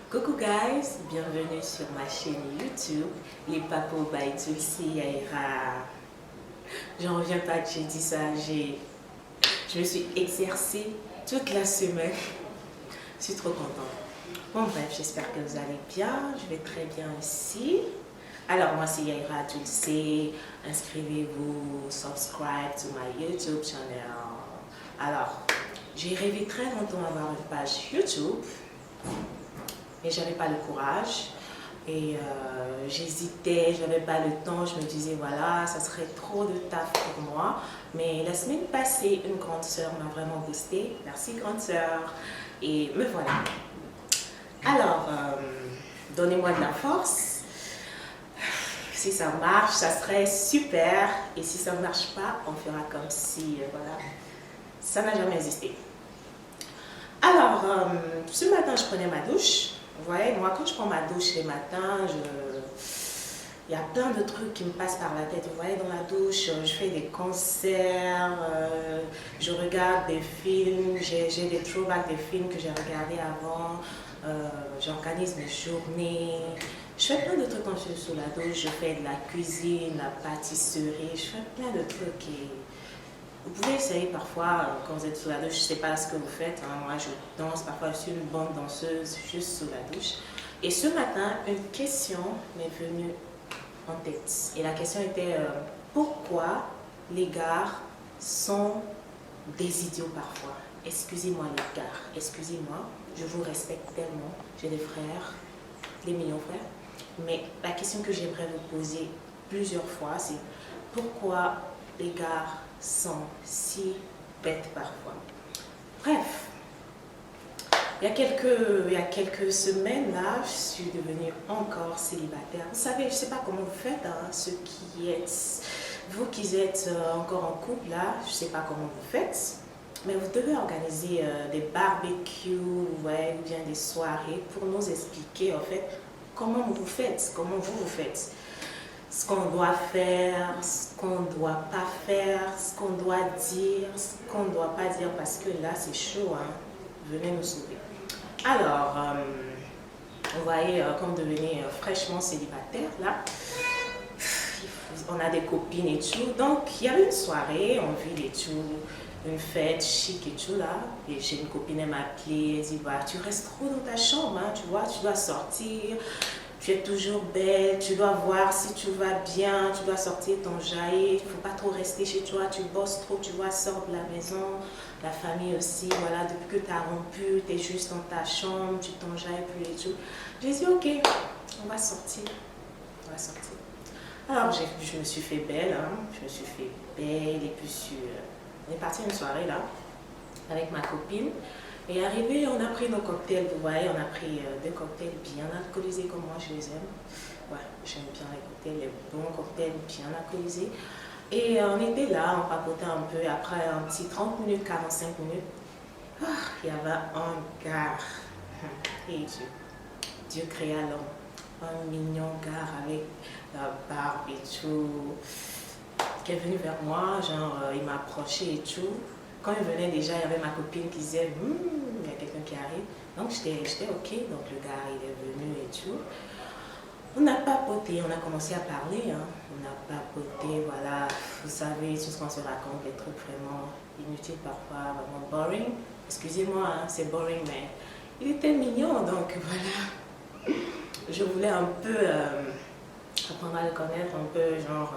Coucou guys, bienvenue sur ma chaîne YouTube, les Papos by Dulcie Yaira. J'en reviens pas que j'ai dit ça, je me suis exercée toute la semaine. Je suis trop contente. Bon bref, j'espère que vous allez bien, je vais très bien aussi. Alors moi c'est Yaira Dulcie, inscrivez-vous, subscribe to my YouTube channel. Alors, j'ai rêvé très longtemps d'avoir une page YouTube. Mais j'avais pas le courage et j'hésitais, je n'avais pas le temps, je me disais voilà, ça serait trop de taf pour moi. Mais la semaine passée, une grande sœur m'a vraiment boosté, merci grande sœur, et me voilà. Alors, donnez-moi de la force, si ça marche, ça serait super, et si ça ne marche pas, on fera comme si, voilà, ça n'a jamais existé. Alors, ce matin, je prenais ma douche. Vous voyez, moi, quand je prends ma douche les matins, il y a plein de trucs qui me passent par la tête. Vous voyez, dans la douche, je fais des concerts, je regarde des films, j'ai des throwbacks des films que j'ai regardés avant, j'organise mes journées. Je fais plein de trucs quand je suis sous la douche, je fais de la cuisine, la pâtisserie, je fais plein de trucs et... Vous pouvez essayer parfois, quand vous êtes sous la douche, je ne sais pas ce que vous faites, hein. Moi je danse, parfois je suis une bonne danseuse juste sous la douche. Et ce matin, une question m'est venue en tête. Et la question était, pourquoi les gars sont des idiots parfois? Excusez-moi les gars, excusez-moi, je vous respecte tellement, j'ai des frères, des millions de frères. Mais la question que j'aimerais vous poser plusieurs fois, c'est pourquoi les gars sont si bêtes parfois. Bref, il y a quelques semaines là, je suis devenue encore célibataire. Vous savez, je ne sais pas comment vous faites, hein, ceux qui êtes, vous qui êtes encore en couple là, je ne sais pas comment vous faites, mais vous devez organiser des barbecues, ouais, ou bien des soirées pour nous expliquer en fait comment vous faites, comment vous faites. Ce qu'on doit faire, ce qu'on ne doit pas faire, ce qu'on doit dire, ce qu'on ne doit pas dire, parce que là c'est chaud, hein. Venez nous sauver. Alors, vous voyez, quand vous devenez fraîchement célibataire, là, on a des copines et tout, donc il y avait une soirée, on vit et tout, une fête chic et tout là, et j'ai une copine, elle m'a appelée, elle dit, bah, tu restes trop dans ta chambre, hein, tu vois, tu dois sortir. Tu es toujours belle, tu dois voir si tu vas bien, tu dois sortir ton jaillit, il ne faut pas trop rester chez toi, tu bosses trop, tu vois, sors de la maison, la famille aussi, voilà, depuis que tu as rompu, tu es juste dans ta chambre, tu t'enjailles plus et tout. J'ai dit, ok, on va sortir, Alors, je me suis fait belle, hein, je me suis fait belle, et puis on est parti une soirée là, avec ma copine. Et arrivé, on a pris nos cocktails, vous voyez, on a pris des cocktails bien alcoolisés comme moi je les aime. Ouais, j'aime bien les cocktails, les bons cocktails bien alcoolisés. Et on était là, on papotait un peu, après un petit 30 minutes, 45 minutes, il y avait un gars, et Dieu créa l'homme, un mignon gars avec la barbe et tout, qui est venu vers moi, genre il m'a approché et tout. Quand il venait déjà, il y avait ma copine qui disait il y a quelqu'un qui arrive. Donc j'étais ok, donc le gars il est venu et tout. On a papoté, on a commencé à parler, hein. On a papoté, voilà, vous savez, tout ce qu'on se raconte, des trucs vraiment inutiles parfois, vraiment boring. Excusez-moi, hein, c'est boring, mais il était mignon, donc voilà. Je voulais un peu apprendre à le connaître, un peu genre...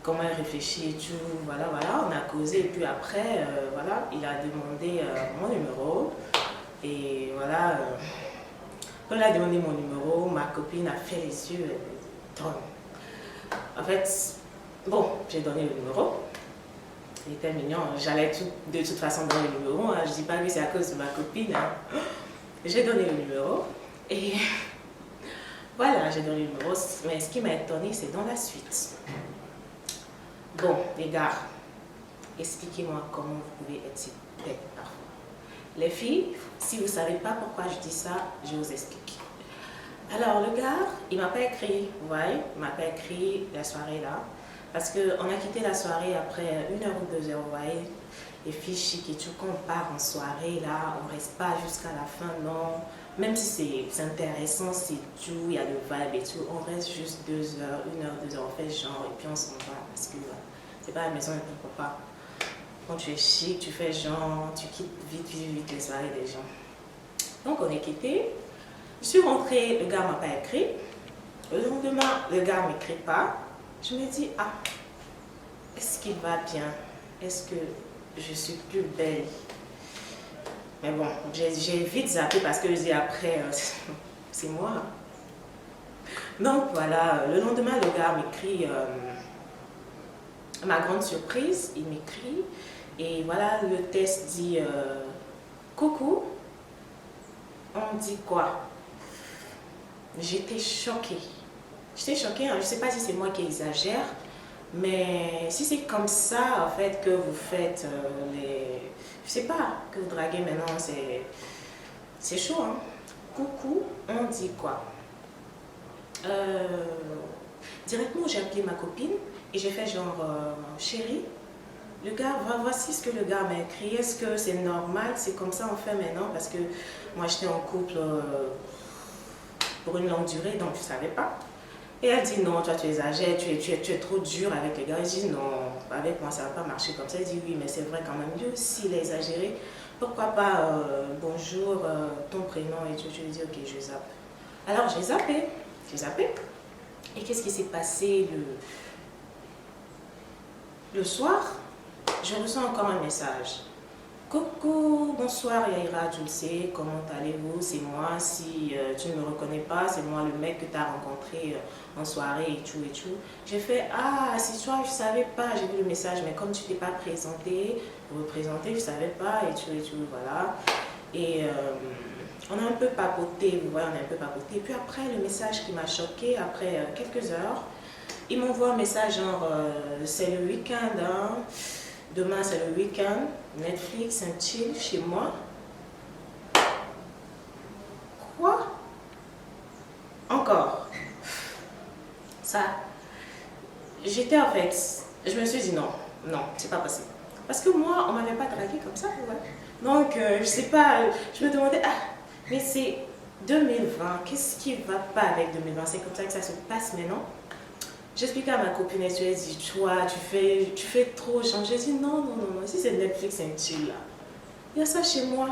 comment elle réfléchit et tout, voilà, on a causé, et puis après, voilà, il a demandé mon numéro, et voilà, quand il a demandé mon numéro, ma copine a fait les yeux, en fait, bon, j'ai donné le numéro, il était mignon, j'allais de toute façon donner le numéro, hein. Je ne dis pas que c'est à cause de ma copine, hein. J'ai donné le numéro, et voilà, j'ai donné le numéro, mais ce qui m'a étonné, c'est dans la suite. Bon, les gars, expliquez-moi comment vous pouvez être si bête parfois. Les filles, si vous ne savez pas pourquoi je dis ça, je vous explique. Alors, le gars, il ne m'a pas écrit, vous voyez, il ne m'a pas écrit la soirée là, parce qu'on a quitté la soirée après 1 heure ou 2 heures, vous voyez, les filles chic et tout, quand on part en soirée là, on ne reste pas jusqu'à la fin, non. Même si c'est intéressant, c'est tout, il y a le vibe et tout, on reste juste 2 heures, 1 heure, 2 heures, on fait genre et puis on s'en va parce que c'est pas à la maison et pourquoi pas. Quand tu es chic, tu fais genre, tu quittes vite, vite, vite les soirées des gens. Donc on est quitté. Je suis rentrée, le gars m'a pas écrit. Le lendemain, le gars ne m'écrit pas. Je me dis, ah, est-ce qu'il va bien? Est-ce que je suis plus belle? Mais bon, j'ai vite zappé parce que je dis après, c'est moi. Donc voilà, le lendemain, le gars m'écrit, à ma grande surprise, il m'écrit. Et voilà, le test dit, coucou, on dit quoi? J'étais choquée. J'étais choquée, hein. Je ne sais pas si c'est moi qui exagère, mais si c'est comme ça, en fait, que vous faites les... Je sais pas, que vous draguez maintenant, c'est chaud, hein. Coucou, on dit quoi? Directement, j'ai appelé ma copine et j'ai fait genre, chérie, le gars, voici ce que le gars m'a écrit. Est-ce que c'est normal? C'est comme ça on fait maintenant? Parce que moi, j'étais en couple pour une longue durée, donc je ne savais pas. Et elle dit non, toi tu exagères, tu es trop dur avec les gars. Je dis non, avec moi ça ne va pas marcher comme ça. Elle dit oui, mais c'est vrai quand même. Lui aussi il a exagéré. Pourquoi pas bonjour, ton prénom et tout. Je lui dis ok, je zappe. Alors j'ai zappé. Et qu'est-ce qui s'est passé le soir? Je reçois encore un message. Coucou, bonsoir Yaira Dulce, comment allez-vous? C'est moi, si tu ne me reconnais pas, c'est moi le mec que tu as rencontré en soirée et tout et tout. J'ai fait, ah, c'est toi, je ne savais pas, j'ai vu le message, mais comme tu t'es pas présenté, représenté, je ne savais pas et tout, voilà. Et on a un peu papoté, vous voyez, on a un peu papoté. Et puis après, le message qui m'a choqué, après quelques heures, il m'envoie un message genre, c'est le week-end, hein. Demain, c'est le week-end. Netflix, un chill chez moi. Quoi? Encore? Ça. J'étais en fait. Je me suis dit non, c'est pas possible. Parce que moi, on m'avait pas dragué comme ça. Ouais. Donc, je sais pas. Je me demandais, ah, mais c'est 2020. Qu'est-ce qui va pas avec 2020? C'est comme ça que ça se passe maintenant. J'expliquais à ma copine, elle lui a dit, toi, tu fais trop changer. J'ai dit, non, si c'est Netflix and chill là. Il y a ça chez moi.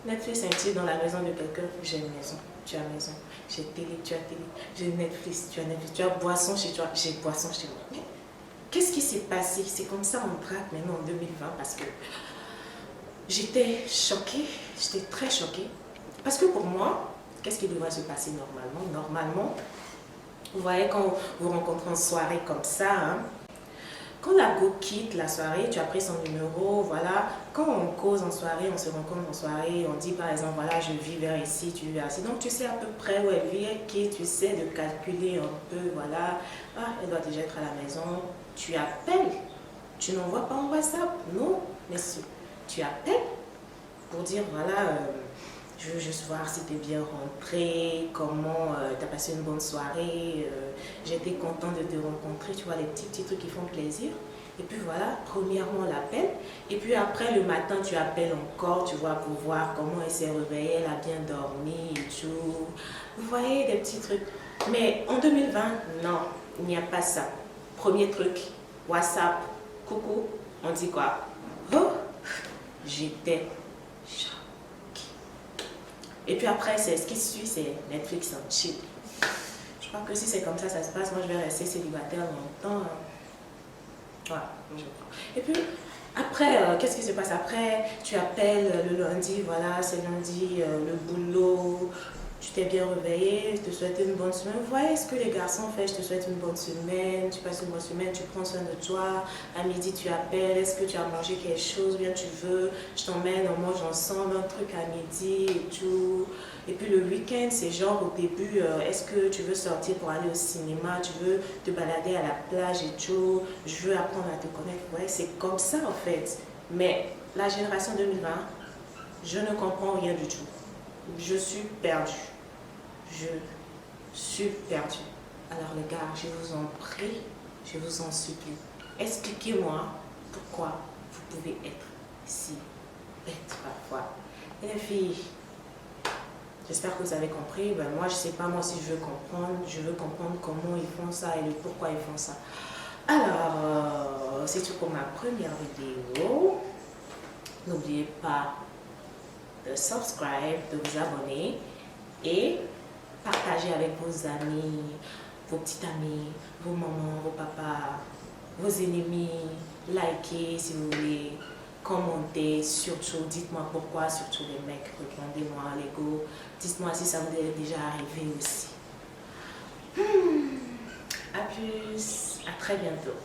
Netflix and chill dans la maison de quelqu'un, j'ai une maison, tu as maison. J'ai télé, tu as télé. J'ai Netflix, tu as Netflix. Tu as boisson chez toi, j'ai boisson chez moi. Mais qu'est-ce qui s'est passé? C'est comme ça on drague maintenant en 2020 parce que j'étais choquée, j'étais très choquée. Parce que pour moi, qu'est-ce qui devrait se passer normalement, vous voyez, quand vous rencontrez en soirée comme ça, hein, quand la go quitte la soirée, tu as pris son numéro, voilà. Quand on cause en soirée, on se rencontre en soirée, on dit par exemple, voilà, je vis vers ici, tu vis vers ici. Donc tu sais à peu près où elle vit, qui tu sais de calculer un peu, voilà. Ah, elle doit déjà être à la maison. Tu appelles, tu n'envoies pas en WhatsApp, non, mais tu appelles pour dire, voilà, je veux juste voir si tu es bien rentré, comment tu as passé une bonne soirée, j'étais contente de te rencontrer, tu vois, les petits trucs qui font plaisir. Et puis voilà, premièrement l'appel, et puis après le matin tu appelles encore, tu vois, pour voir comment elle s'est réveillée, elle a bien dormi et tout. Vous voyez, des petits trucs. Mais en 2020, non, il n'y a pas ça. Premier truc, WhatsApp, coucou, on dit quoi? Oh, j'étais choquée. Et puis après, ce qui suit, c'est Netflix and chill. Je crois que si c'est comme ça se passe, moi je vais rester célibataire longtemps. Voilà, je crois. Et puis, après, qu'est-ce qui se passe après? Tu appelles le lundi, voilà, c'est lundi, le boulot, tu t'es bien réveillé, je te souhaite une bonne semaine. Vous voyez ce que les garçons font, je te souhaite une bonne semaine, tu passes une bonne semaine, tu prends soin de toi, à midi tu appelles, est-ce que tu as mangé quelque chose, bien tu veux, je t'emmène, on mange ensemble, un truc à midi et tout. Et puis le week-end, c'est genre au début, est-ce que tu veux sortir pour aller au cinéma, tu veux te balader à la plage et tout, je veux apprendre à te connaître. Vous voyez, c'est comme ça en fait. Mais la génération 2020, je ne comprends rien du tout. Je suis perdue. Je suis perdue. Alors les gars, je vous en prie, je vous en supplie, expliquez-moi pourquoi vous pouvez être si bête parfois. Et les filles, J'espère que vous avez compris. Ben, moi, je sais pas, moi aussi, je veux comprendre. Je veux comprendre comment ils font ça et le pourquoi ils font ça. Alors, c'est tout pour ma première vidéo. N'oubliez pas de subscribe, de vous abonner et partager avec vos amis, vos petits amis, vos mamans, vos papas, vos ennemis. Likez si vous voulez, commentez, surtout, dites-moi pourquoi, surtout les mecs, répondez-moi les go. Dites-moi si ça vous est déjà arrivé aussi. À plus, à très bientôt.